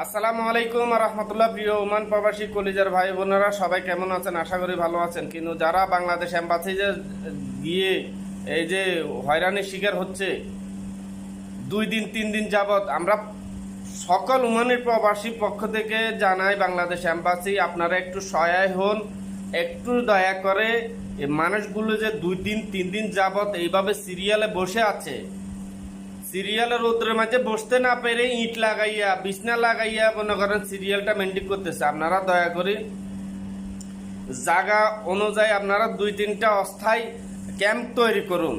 আসসালামু আলাইকুম রহমতুল্লাহ। প্রিয় ওমান প্রবাসী কলিজার ভাই বোনেরা সবাই কেমন আছেন? আশা করি ভালো আছেন। কিন্তু যারা বাংলাদেশ এম্বাসিতে গিয়ে এই যে হয়রানির শিকার হচ্ছে 2 দিন 3 দিন যাবৎ, আমরা সকল ওমানের প্রবাসী পক্ষ থেকে জানাই বাংলাদেশ এম্বাসি আপনারা একটু সহায় হন, একটু দয়া করে এই মানুষগুলো যে 2 দিন 3 দিন যাবৎ এইভাবে সিরিয়ালে বসে আছে, সিরিয়ালের রোদ্রের মাঝে বসতে না পেরে ইট লাগাইয়া বিছনা লাগাইয়া মনে করেন সিরিয়ালটা মেনটেন করতেছে। আপনারা দয়া করে জায়গা অনুযায়ী আপনারা 2-3টা অস্থায়ী ক্যাম্প তৈরি করুন।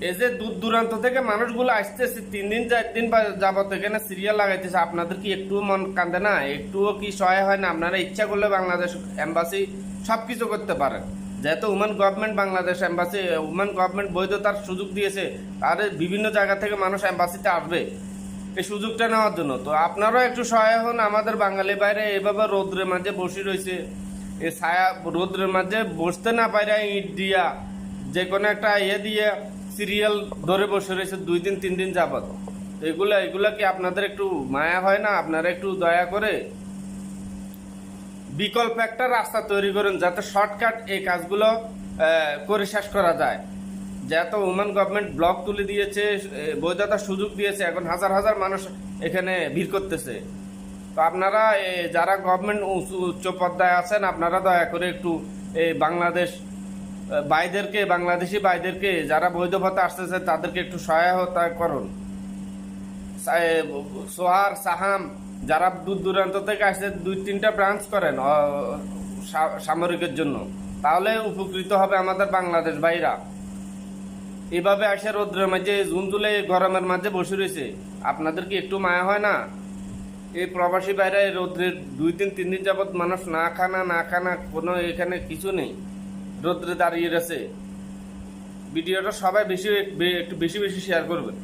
এই যে দূর দূরান্ত থেকে মানুষগুলো আসতেছে 3 দিন 4 দিন যাবত এখানে সিরিয়াল লাগাইতেছে, আপনাদের কি একটু মন কান্দে না? একটুও কি সহায় হয় না? আপনারা ইচ্ছা করলে বাংলাদেশ এম্বাসি সবকিছু করতে পারেন। যেহেতু Oman government Bangladesh embassy Oman government বৈধতার সুযোগ দিয়েছে, তাদের বিভিন্ন জায়গা থেকে মানুষ এম্বাসিতে আসবে এই সুযোগটা নেওয়ার জন্য। তো আপনারাও একটু সহায় হন। আমাদের বাঙালি বাইরে এভাবে রোদ্রের মাঝে বসে রয়েছে, এই ছায়া রোদ্রের মাঝে বসতে না পারে ইট দিয়া যে কোনো একটা দিয়ে সিরিয়াল ধরে বসে রয়েছে 2 দিন 3 দিন যাবত। এগুলা কি আপনাদের একটু মায়া হয় না? আপনারা একটু দয়া করে বিকল্প একটা রাস্তা তৈরি করেন যাতে শর্টকাট এই কাজগুলো করে শেষ করা যায়। যেহেতু ওমান গভর্নমেন্ট ব্লক তুলে দিয়েছে, বৈধতার সুযোগ দিয়েছে, এখন হাজার হাজার মানুষ এখানে ভিড় করতেছে। তো আপনারা যারা গভর্নমেন্ট উচ্চ পর্যায়ে আছেন, আপনারা দয়া করে একটু বাংলাদেশ বাংলাদেশি ভাইদেরকে যারা বৈধ পথে আসতেছে তাদেরকে একটু সহায়তা করুন। সোহার সাহাম যারা দূর দূরান্ত থেকে আসছে 2-3টা ব্রাঞ্চ করেন সামরিকের জন্য, তাহলে উপকৃত হবে আমাদের বাংলাদেশ ভাইরা। এভাবে আসে রোদ্রের মাঝে জুন জুলাই গরমের মাঝে বসে রয়েছে, আপনাদের কি একটু মায়া হয় না? এই প্রবাসী ভাইরা এই রোদ্রের 2 দিন 3 দিন যাবৎ মানুষ না খানা কোনো এখানে কিছু নেই, রোদ্রে দাঁড়িয়ে রয়েছে। ভিডিওটা সবাই একটু বেশি শেয়ার করবেন।